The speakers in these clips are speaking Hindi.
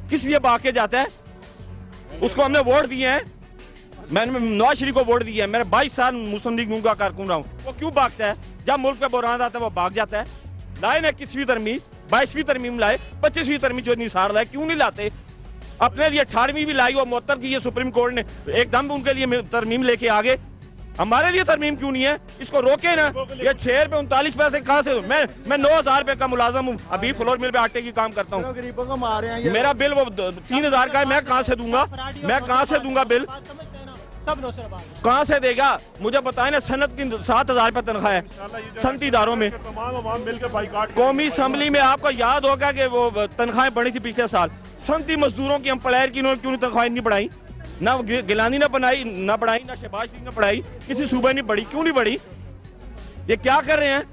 किस लिए भाग के जाता है? उसको हमने वोट दिए हैं, मैंने नवाज शरीफ को वोट दिया है, मेरे 22 साल मुस्लिम लीग नून का कारकुन रहा हूँ। वो क्यों भागता है? जब मुल्क पे बुरहान आता है वो भाग जाता है। लाए ना 21वीं तरमीम, 22वीं तरमीम लाए, 25वीं तरमीम जो निसार लाए, क्यों नहीं लाते? अपने लिए 18वीं भी लाई और 73 की ये सुप्रीम कोर्ट ने एकदम उनके लिए तरमीम लेके आ गए। हमारे लिए तरमीम क्यों नहीं है? इसको रोके ना। ये 6 रुपए 39 पैसे कहाँ से? मैं 9,000 रुपए का मुलाजम हूँ, अभी फ्लोर मिल पे आटे की काम करता हूँ। गरीबों को मार रहे हैं। मेरा बिल वो 3,000 का है, मैं कहाँ से दूंगा? मैं कहाँ से दूंगा बिल? कहाँ से देगा? मुझे बताए ना, सनत की 7,000 रुपए तनख्वाह है सनती इदारों में। कौमी असम्बली में आपको याद होगा कि वो तनख्वाहें बढ़ी थी पिछले साल। सनती मजदूरों की, एम्प्लॉयर की इन्होंने क्यों नहीं तनख्वाहें नहीं बढ़ाई? ना गिलानी ना बनाई, ना बढ़ाई, ना शहबाज शरीफ ने बढ़ाई, किसी सूबे नहीं बढ़ी। क्यों नहीं बढ़ी? ये क्या कर रहे हैं?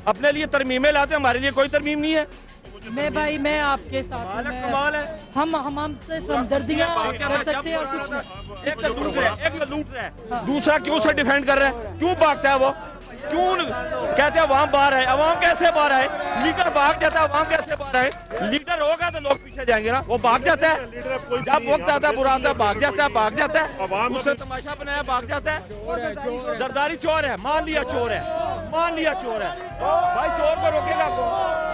अपने लिए तरमीमें लाते, हमारे लिए कोई तरमीम नहीं है। मैं आपके साथ हूं। कमाल है। हम सिर्फ हमदर्दियां कर सकते हैं और कुछ नहीं। एक तो लूट रहा है, दूसरा क्यों से डिफेंड कर रहा है? क्यों भागता है वो? क्यों कहते हैं अवाम बाहर है? अवाम कैसे बाहर आए? लीडर भाग जाता है, अवाम कैसे बाहर आए? लीडर होगा तो लोग पीछे जाएंगे ना। वो भाग जाता है, जब वक्त आता है बुरा आता है भाग जाता है, उसने तमाशा बनाया भाग जाता है। जरदारी चोर है, मान लिया चोर है, भाई चोर को रोकेगा कौन?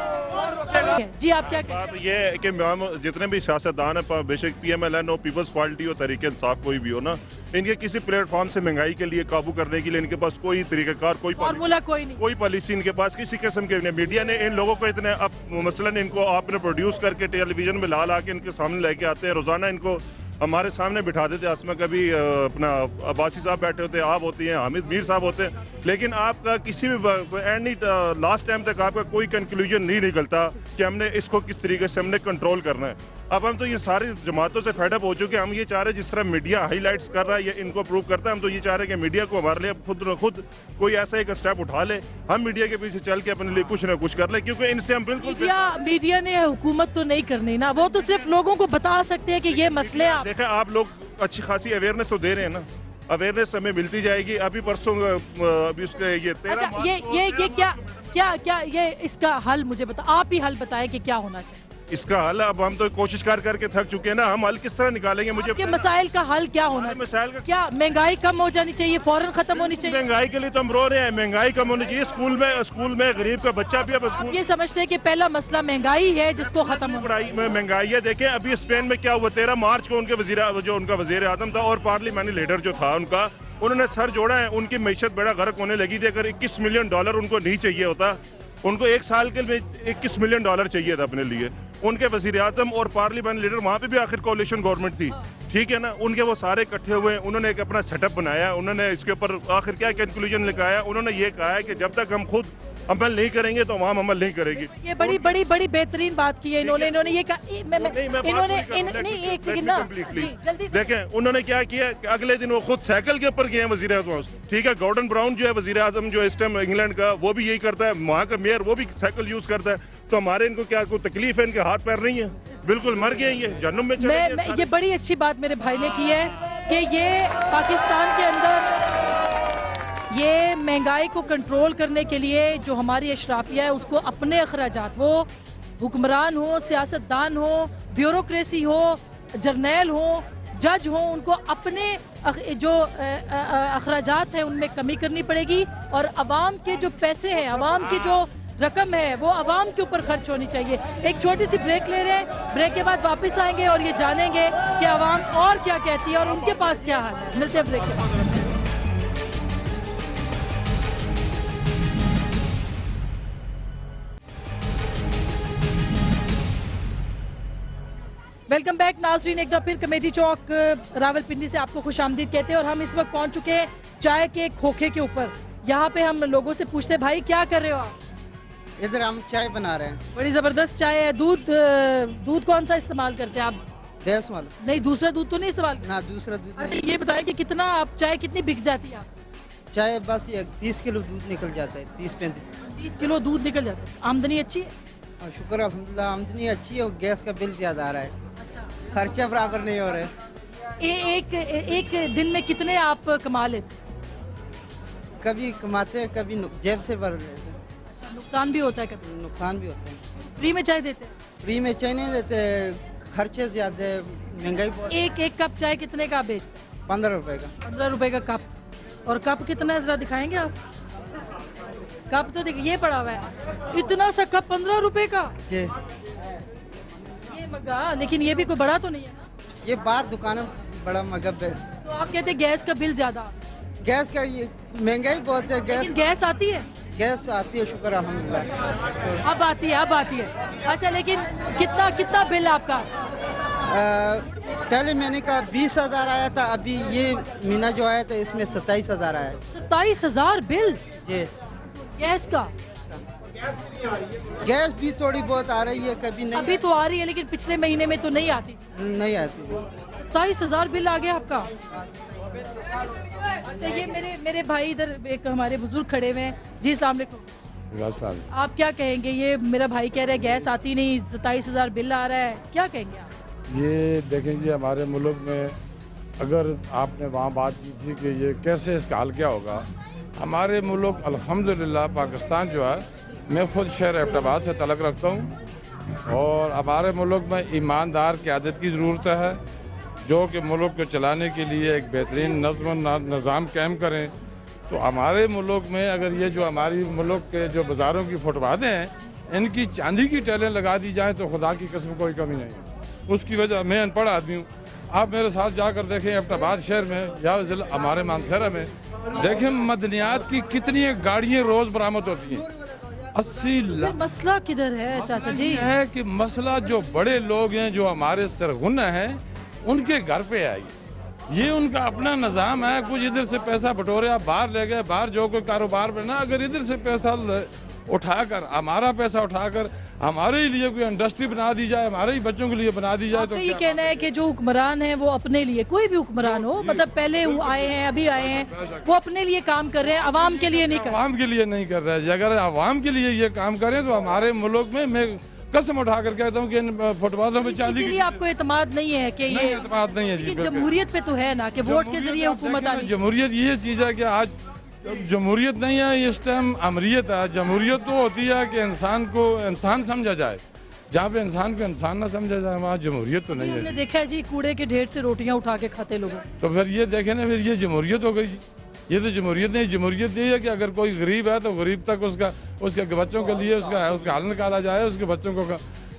जी आप क्या कहते बात ये है कि मैम जितने भी सियासतदान है, बेशक PMLN हो, पीपल्स पार्टी हो, तरीके इंसाफ कोई भी हो ना, इनके किसी प्लेटफॉर्म से महंगाई के लिए काबू करने के लिए इनके पास कोई तरीकाकार, कोई फॉर्मूला कोई नहीं, कोई पॉलिसी इनके पास किसी किस्म के नहीं। मीडिया ने इन लोगों को इतने, अब मसलन इनको आपने प्रोड्यूस करके टेलीविजन में ला के इनके सामने लेके आते हैं, रोजाना इनको हमारे सामने बिठा देते हैं। असमा कभी अपना अब्बासी साहब बैठे होते हैं, आप होती हैं, हामिद मीर साहब होते हैं, लेकिन आपका किसी भी एंड लास्ट टाइम तक आपका कोई कंक्लूजन नहीं निकलता कि हमने इसको किस तरीके से हमने कंट्रोल करना है। अब हम तो ये सारी जमातों से फेडअप हो चुके हैं। हम ये चाह रहे हैं जिस तरह मीडिया हाईलाइट्स कर रहा है, ये इनको प्रूव करता है, हम तो ये चाह रहे हैं कि मीडिया को हमारे लिए खुद कोई ऐसा एक स्टेप उठा ले, हम मीडिया के पीछे चल के अपने लिए कुछ ना कुछ कर ले, क्योंकि इनसे हम बिल्कुल मीडिया ने हुकूमत तो नहीं करनी ना, वो तो सिर्फ लोगों को बता सकते हैं कि ये मसले आप देखें। आप लोग अच्छी खासी अवेयरनेस तो दे रहे हैं ना, अवेयरनेस हमें मिलती जाएगी। अभी परसों अभी उसके ये 13 अच्छा, ये ये इसका हल मुझे आप ही हल बताएं कि क्या होना चाहिए इसका हल। अब हम तो कोशिश करके थक चुके हैं ना, हम हल किस तरह निकालेंगे? मुझे के मसाइल का हल क्या होना चाहिए? मसाइल का क्या महंगाई कम हो जानी चाहिए, फौरन खत्म होनी चाहिए? महंगाई के लिए तो हम रो रहे हैं, महंगाई कम होनी चाहिए। स्कूल में गरीब का बच्चा भी अब स्कूल ये समझते हैं कि पहला मसला महंगाई है जिसको खत्म होना पढ़ाई में महंगाई है। देखें अभी स्पेन में क्या हुआ, 13 मार्च को उनका वजीर आजम था और पार्लियामेंट्री लीडर जो था उनका, उन्होंने सर जोड़ा है। उनकी मैशत बड़ा गर्क होने लगी थी। अगर $21 मिलियन उनको नहीं चाहिए होता, उनको एक साल के लिए $21 मिलियन चाहिए था अपने लिए। उनके वजीर आजम और पार्लियामेंट लीडर, वहाँ पे भी आखिर कोalition गवर्नमेंट थी, ठीक है ना, उनके वो सारे इकट्ठे हुए, उन्होंने एक अपना सेटअप बनाया। उन्होंने इसके ऊपर आखिर क्या कंक्लूजन लिखाया? उन्होंने ये कहा है कि जब तक हम खुद अमल नहीं करेंगे तो अवाम अमल नहीं करेगी। ये बड़ी बेहतरीन बात की है इन्होंने ये कहा। एक सेकंड ना जी, जल्दी से देखें उन्होंने क्या किया कि अगले दिन वो खुद साइकिल के ऊपर गए हैं वजीर आजम, ठीक है। गॉर्डन ब्राउन जो है वजीर आजम जो इस टाइम इंग्लैंड का, वो भी यही करता है। वहाँ का मेयर वो भी साइकिल यूज करता है। तो हमारे इनको क्या कोई तकलीफ है? इनके हाथ पैर नहीं है, बिल्कुल मर गए ये जन्म में चले गए। ये बड़ी अच्छी बात मेरे भाई ने की है कि ये पाकिस्तान के अंदर ये महंगाई को कंट्रोल करने के लिए जो हमारी अशराफिया है उसको अपने अखराजात, वो हुक्मरान हो, सियासतदान हो, ब्यूरोक्रेसी हो, जर्नैल हो, जज हो, उनको अपने जो अखराजात है उनमें कमी करनी पड़ेगी और अवाम के जो पैसे हैं, अवाम की जो रकम है वो अवाम के ऊपर खर्च होनी चाहिए। एक छोटी सी ब्रेक ले रहे हैं, ब्रेक के बाद वापस आएंगे और ये जानेंगे कि अवाम और क्या कहती है और उनके पास क्या हाल है। मिलते हैं ब्रेक के बाद। वेलकम बैक नाजरीन, एक बार फिर कमेटी चौक रावलपिंडी से आपको खुशामदीद कहते हैं और हम इस वक्त पहुंच चुके हैं चाय के खोखे के ऊपर। यहाँ पे हम लोगों से पूछते हैं, भाई क्या कर रहे हो आप? इधर हम चाय बना रहे हैं। बड़ी जबरदस्त चाय है। दूध कौन सा इस्तेमाल करते हैं आप? भैंस वाला। नहीं, दूसरा दूध तो नहीं इस्तेमाल करते? ना, दूसरा दूध अच्छा, नहीं। ये बताएं कि कितना आप चाय कितनी बिक जाती है आप? चाय बस ये 30 किलो दूध निकल जाता है, 30-35। 30 किलो दूध निकल जाता है। आमदनी अच्छी है? और शुक्र अल्हम्दुलिल्लाह आमदनी अच्छी है और गैस का बिल ज़्यादा आ रहा है, अच्छा। खर्चा बराबर नहीं हो रहा है। एक दिन में कितने आप कमा लेते? कभी कमाते हैं, कभी जेब से भर लेते हैं। नुकसान भी होता है कभी? नुकसान भी होता है। फ्री में चाय देते हैं? फ्री में चाय नहीं देते, खर्चे ज़्यादा है, महंगाई बहुत। एक कप चाय कितने का आप बेचते हैं? 15 रुपए का। 15 रुपए का कप। और कप कितना है जरा दिखाएंगे आप? कप तो देखिए ये पड़ा हुआ है, इतना सा कप 15 रुपए का। ये मग्गा, लेकिन ये भी कोई बड़ा तो नहीं है ना? ये बाहर दुकान बड़ा मगब है। तो आप कहते हैं गैस का बिल ज्यादा, गैस का ये महंगाई बहुत है। लेकिन गैस आती है? गैस आती है, शुक्र अल्हम्दुलिल्लाह। अब आती है, अब आती है। अच्छा, लेकिन कितना कितना बिल आपका? पहले महीने का 20,000 आया था, अभी ये महीना जो आया था इसमें 27,000 आया है। 27,000 बिल ये गैस का? गैस भी थोड़ी बहुत आ रही है, कभी नहीं अभी तो आ रही है, लेकिन पिछले महीने में तो नहीं आती। नहीं आती। 27,000 बिल आ गया आपका। अच्छा, ये मेरे भाई इधर एक हमारे बुजुर्ग खड़े हुए हैं। जी अस्सलाम वालेकुम। आप क्या कहेंगे? ये मेरा भाई कह रहा है गैस आती नहीं, 27,000 बिल आ रहा है, क्या कहेंगे आप? ये देखें जी, हमारे मुल्क में अगर आपने वहाँ बात की थी कि ये कैसे इसका हल क्या होगा, हमारे मुल्क अल्हम्दुलिल्लाह पाकिस्तान जो है, मैं ख़ुद शहर एबटाबाद से तलक रखता हूँ और हमारे मुल्क में ईमानदार क़यादत की ज़रूरत है जो कि मुल्क को चलाने के लिए एक बेहतरीन निज़ाम कायम करें। तो हमारे मुल्क में अगर ये जो हमारी मुल्क के जो बाज़ारों की फुटपातें हैं, इनकी चांदी की टाइलें लगा दी जाएँ तो खुदा की कसम कोई कमी नहीं है। उसकी वजह, मैं अनपढ़ आदमी हूँ, आप मेरे साथ जाकर देखें एबटाबाद शहर में या ज़िला हमारे मानसरा में, देखें मदनियात की कितनी गाड़ियाँ रोज़ बरामद होती हैं। 80 लाख। मसला किधर है चाचा जी? है कि मसला जो बड़े लोग हैं, जो हमारे सरगुना हैं, उनके घर पे आई, ये उनका अपना निज़ाम है। कुछ इधर से पैसा बटोरे आप बाहर ले गए, बाहर जो कोई कारोबार बना, अगर इधर से पैसा उठाकर, हमारा पैसा उठाकर हमारे लिए कोई इंडस्ट्री बना दी जाए, हमारे ही बच्चों के लिए बना दी जाए, तो ये कहना है कि जो हुक्मरान है वो अपने लिए, कोई भी हुक्मरान हो, मतलब पहले आए हैं अभी आए हैं, वो अपने लिए काम कर रहे हैं, अवाम के लिए नहीं कर रहे। अवाम के लिए नहीं कर रहे हैं। अगर अवाम के लिए ये काम करें तो हमारे मुल्क में, मैं कसम उठा कर कहता हूँ कि इन फुटपाथों में चांदी इसीलिए आपको एतमाद नहीं है कि ये एतमाद नहीं है जी। लेकिन जमहूरियत पे तो है ना कि वोट के जरिए हुकूमत आनी। जमहूरियत ये चीज़ है कि आज जमहूरियत नहीं है, इस टाइम अमरीत है। जमहूरियत तो होती है कि इंसान को इंसान समझा जाए, जहाँ पे इंसान को इंसान ना समझा जाए, वहाँ जमहूरियत तो नहीं हमने है। देखा है जी, कूड़े के ढेर से रोटियां उठा के खाते लोग। तो फिर ये देखें ना, फिर ये जमहूरियत हो गई जी। ये तो जमहूरियत नहीं, जमहूरियत ये है कि अगर कोई गरीब है तो गरीब तक उसके बच्चों के लिए उसका हल निकाला जाए, उसके बच्चों को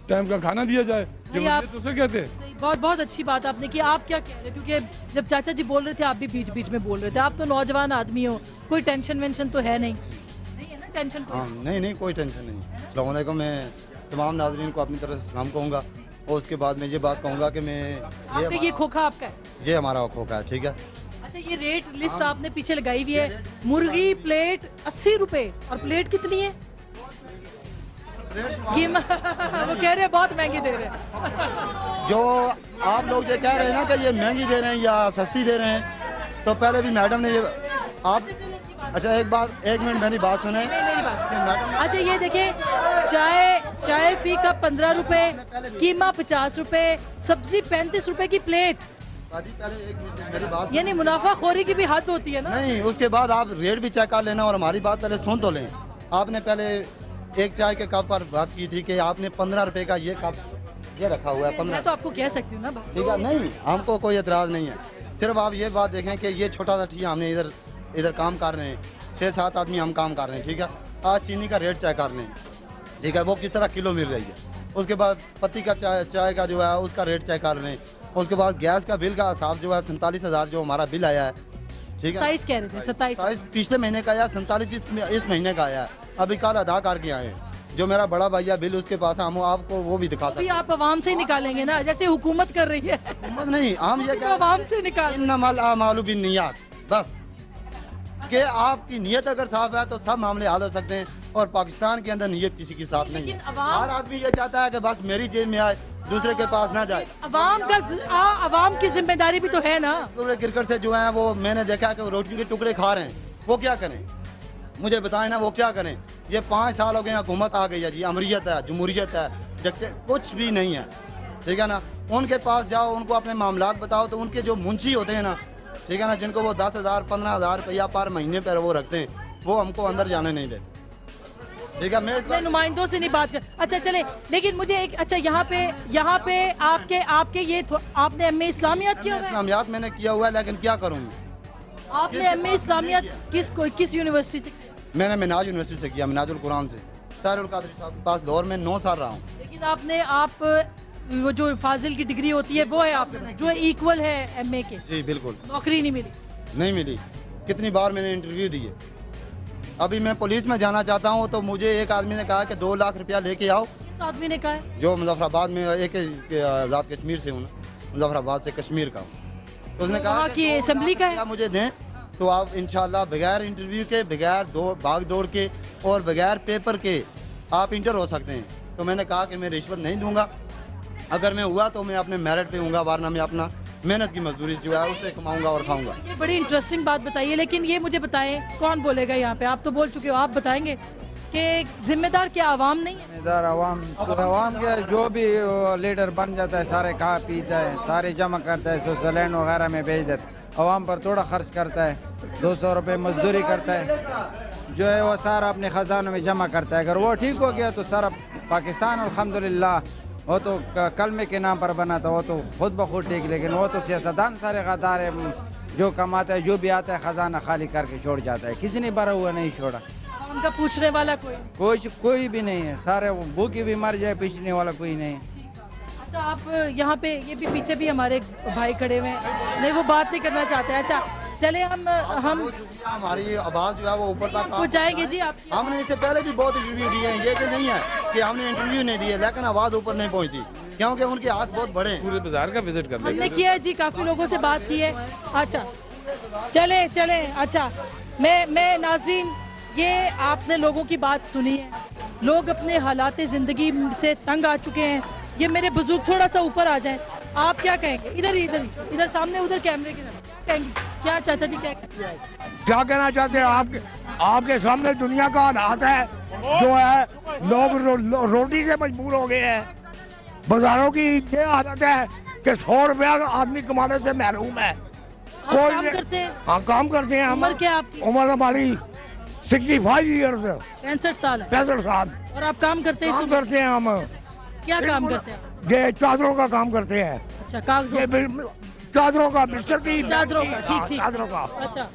टाइम का खाना दिया जाए। जमहूरियत उसे कहते हैं। बहुत बहुत अच्छी बात आपने की। आप क्या कह रहे हैं? क्योंकि जब चाचा जी बोल रहे थे आप भी बीच बीच में बोल रहे थे। आप तो नौजवान आदमी हो, कोई टेंशन वेंशन तो है नहीं? नहीं है ना टेंशन? हाँ, नहीं कोई टेंशन नहीं। अस्सलाम वालेकुम। मैं तमाम नाज़रीन को अपनी तरफ से सलाम कहूँगा और उसके बाद मैं ये बात कहूँगा कि मैं ये खोखा आपका है? ये हमारा खोखा है, ठीक है। अच्छा, ये रेट लिस्ट आपने पीछे लगाई हुई है। मुर्गी प्लेट 80 रुपए, और प्लेट कितनी है? वो कह रहे हैं बहुत महंगी दे रहे हैं। जो आप लोग ये कह रहे हैं ना कि ये महंगी दे रहे हैं या सस्ती दे रहे हैं, तो पहले भी मैडम ने ये आप अच्छा एक मिनट मेरी बात सुने। मेरी बात सुने। अच्छा, ये देखिए, चाय फी कप 15 रुपए, कीमा 50 रुपए, सब्जी 35 रुपए की प्लेट। बाजी पहले एक मिनट मेरी बात यानी मुनाफाखोरी की भी हद होती है ना? नहीं, उसके बाद आप रेट भी चेक कर लेना और हमारी बात पहले सुन तो लें। आपने पहले एक चाय के कप पर बात की थी कि आपने 15 रुपए का ये कप ये रखा हुआ है। 15 मैं तो आपको कह सकती हूँ ना बात। ठीक है, नहीं हमको कोई एतराज़ नहीं है। सिर्फ आप ये बात देखें कि ये छोटा सा ठीक है, हमने इधर काम कर रहे हैं, 6-7 आदमी हम काम कर रहे हैं, ठीक है। आज चीनी का रेट चेक कर लें, ठीक है, वो किस तरह किलो मिल रही है। उसके बाद पत्ती का चाय का जो है उसका रेट चेक कर लें। उसके बाद गैस का बिल का हिसाब जो है 47,000 जो हमारा बिल आया है, ठीक है। 27 कह रहे थे, 27 पिछले महीने का आया, 47 इस महीने का आया है। अभी कल अदा करके आए हैं। जो मेरा बड़ा भैया बिल उसके पास है, हम आपको वो भी दिखा सकते हैं। आप आवाम से ही निकालेंगे ना, जैसे हुकूमत कर रही है। हुकूमत नहीं, हम ये आवाम से निकाल। इन्नमल आमालु बिन्नियात, बस कि आपकी नीयत अगर साफ है तो सब मामले हल हो सकते हैं। और पाकिस्तान के अंदर नीयत किसी की साफ नहीं है। हर आदमी ये चाहता है कि बस मेरी जेब में आए, दूसरे के पास ना जाए। अवाम की जिम्मेदारी भी तो है ना। क्रिकेट से जो है वो मैंने देखा कि रोटी के टुकड़े खा रहे हैं, वो क्या करें? मुझे बताएं ना, वो क्या करें? ये 5 साल हो गए हुकूमत आ गई है जी, अमरीत है, जमहूरियत है, कुछ भी नहीं है, ठीक है ना। उनके पास जाओ, उनको अपने मामलात बताओ, तो उनके जो मुंशी होते हैं ना, ठीक है ना, जिनको वो 10,000 15,000 रुपया पर महीने पर वो रखते हैं, वो हमको अंदर जाने नहीं देते। ठीक है, मैं इस अपने नुमाइंदों से नहीं बात कर। अच्छा चले, लेकिन मुझे एक अच्छा यहाँ पे आपके ये आपने एमए इस्लामियात किया हुआ है? इस्लामियात मैंने किया हुआ है, लेकिन क्या करूँ, आपने एमए इस्लामियात किस यूनिवर्सिटी से किया? मैंने मिनाज यूनिवर्सिटी से किया, मिनाजुल कुरान से। तारुल कादरी साहब के पास लाहौर में 9 साल रहा हूँ। लेकिन आप वो जो फाजिल की डिग्री होती है वो है आप जो इक्वल है एमए के, जी बिल्कुल। नौकरी नहीं मिली? नहीं मिली। कितनी बार मैंने इंटरव्यू दिए। अभी मैं पुलिस में जाना चाहता हूँ तो मुझे एक आदमी ने कहा कि 2 लाख रुपया लेके आओ। किस आदमी ने कहा है? जो मुजफ्फराबाद में एक आज़ाद कश्मीर से हूँ, मुजफ्फराबाद से कश्मीर का हूँ। तो उसने कहा वहाँ की असेंबली का है? मुझे दें तो आप इंशाल्लाह बगैर इंटरव्यू के, बगैर भाग दौड़ के और बगैर पेपर के आप इंटर हो सकते हैं। तो मैंने कहा कि मैं रिश्वत नहीं दूंगा, अगर मैं हुआ तो मैं अपने मेरिट पे हूँगा, वरना मैं अपना मेहनत की मजदूरी जो है उससे कमाऊंगा और खाऊंगा। ये बड़ी इंटरेस्टिंग बात बताइए, लेकिन ये मुझे बताएं कौन बोलेगा यहाँ पे? आप तो बोल चुके हो, आप बताएंगे कि जिम्मेदार क्या आवाम नहीं है? जिम्मेदार आवाम तो आवाम के जो भी लीडर बन जाता है सारे खा पीता है, सारे जमा करता है, स्विट्जरलैंड वगैरह में भेज देता, आवाम पर थोड़ा खर्च करता है, 200 रुपये मजदूरी करता है, जो है वो सारा अपने ख़जानों में जमा करता है। अगर वो ठीक हो गया तो सारा पाकिस्तान अल्हम्दुलिल्लाह, वो तो कलमे के नाम पर बना था, वो तो खुद ब खुद ठीक, लेकिन वो तो सियासतदान सारे गद्दार है, जो कमाता है जो भी आता है खजाना खाली करके छोड़ जाता है, किसी ने भरा हुआ नहीं छोड़ा। उनका पूछने वाला कोई भी नहीं है, सारे भूखे भी मर जाए, पूछने वाला कोई नहीं है। अच्छा, आप यहाँ पे ये भी पीछे भी हमारे भाई खड़े हुए हैं, नहीं वो बात नहीं करना चाहते हैं। अच्छा चले, हम हमारी आवाज़ जो है वो ऊपर तक पहुँचाएंगे जी। आप हमने इससे पहले भी बहुत इंटरव्यू दिए हैं, ये कि नहीं है कि हमने इंटरव्यू नहीं दिए, लेकिन आवाज़ ऊपर नहीं पहुंचती क्योंकि उनके हाथ बहुत बड़े हैं। पूरे बाजार का विजिट कर हमने किया है जी, काफ़ी लोगों से बात की है। अच्छा चले। अच्छा मैं नाज़रीन, ये आपने लोगों की बात सुनी है, लोग अपने हालात ज़िंदगी से तंग आ चुके हैं। ये मेरे बुजुर्ग थोड़ा सा ऊपर आ जाएं, आप क्या कहेंगे? इधर सामने, उधर कैमरे की तरफ क्या कहेंगे? क्या चाचा जी क्या कहना चाहते हैं? आपके सामने दुनिया का हालात है जो है, लोग रोटी से मजबूर हो गए हैं। बाजारों की ये हालत है कि 100 रुपया आदमी कमाने से महरूम है। कोई काम करते हैं? हाँ, काम करते हैं। उम्र क्या आपकी? उम्र हमारी 65 ईयर्स, 65 साल है। 65 साल। और आप काम करते हैं? काम करते हैं हम। क्या काम करते हैं? ये चादरों का काम करते हैं। अच्छा, कागजों, चादरों का, बिस्तर की चादरों का, ठीक। चादरों का। अच्छा,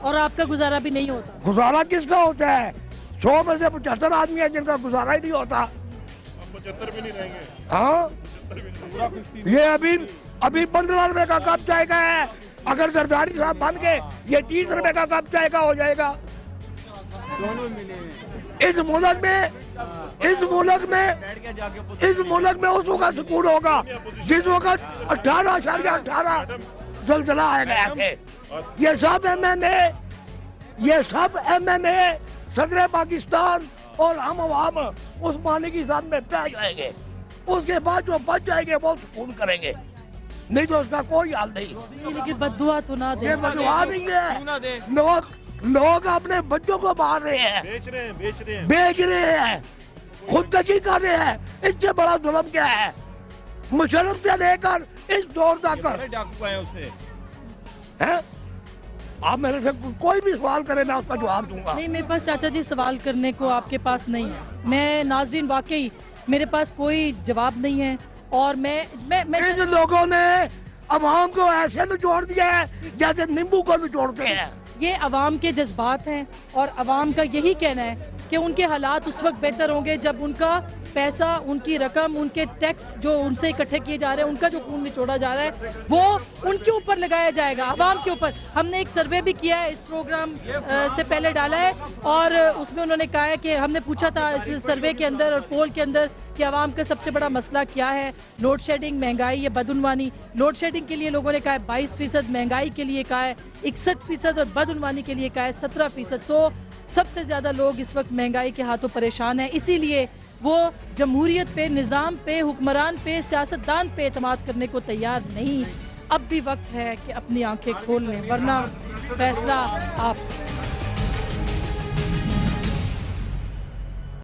और आपका गुजारा भी नहीं होता? गुजारा किसका होता है? 100 में से 75 आदमी है जिनका गुजारा ही नहीं होता। 75 भी नहीं रहेंगे। हाँ, ये अभी 15 रुपए का कप चाय का है, अगर जरदारी साहब बन के ये 30 रुपए का कप चाय का हो जाएगा। इस मुल्क में उस वक्त सुकून होगा जिस वक्त 18.18 जलजला आएगा। ऐसे ये सब MMA सदर पाकिस्तान और हम अवाम उस पानी की साथ में बह जाएंगे। उसके बाद जो बच जाएंगे वो सुकून करेंगे, नहीं तो उसका कोई हाल नहीं। लेकिन बद्दुआ तो ना दे। ये बदुआ नहीं है। लोग अपने बच्चों को मार रहे हैं, बेच रहे हैं, खुदकशी कर रहे हैं। इससे बड़ा जुल्म क्या है? मुशर्रफ से लेकर इस दौर तक हैं? आप मेरे से कोई भी सवाल करें, मैं उसका जवाब दूंगा। नहीं, मेरे पास चाचा जी सवाल करने को आपके पास नहीं है। मैं नाज़रीन वाकई मेरे पास कोई जवाब नहीं है। और मैं इन लोगों ने अवाम को ऐसे निचोड़ दिया है जैसे नींबू को निचोड़ते हैं। ये अवाम के जज्बात हैं और अवाम का यही कहना है कि उनके हालात उस वक्त बेहतर होंगे जब उनका पैसा, उनकी रकम, उनके टैक्स जो उनसे इकट्ठे किए जा रहे हैं, उनका जो खून निचोड़ा जा रहा है वो उनके ऊपर लगाया जाएगा, अवाम के ऊपर। हमने एक सर्वे भी किया है, इस प्रोग्राम से पहले डाला है, और उसमें उन्होंने कहा है कि हमने पूछा था इस सर्वे के अंदर और पोल के अंदर कि अवाम का सबसे बड़ा मसला क्या है, लोड शेडिंग, महंगाई या बदउनवानी। लोड शेडिंग के लिए लोगों ने कहा है 22%, महंगाई के लिए कहा है 61% और बदउनवानी के लिए कहा है 17%। सो सबसे ज़्यादा लोग इस वक्त महंगाई के हाथों परेशान हैं, इसीलिए वो जमहूरियत पे, निज़ाम पे, हुक्मरान पे, सियासतदान पे एतमाद करने को तैयार नहीं। अब भी वक्त है कि अपनी आंखें खोल लें, वरना फैसला आप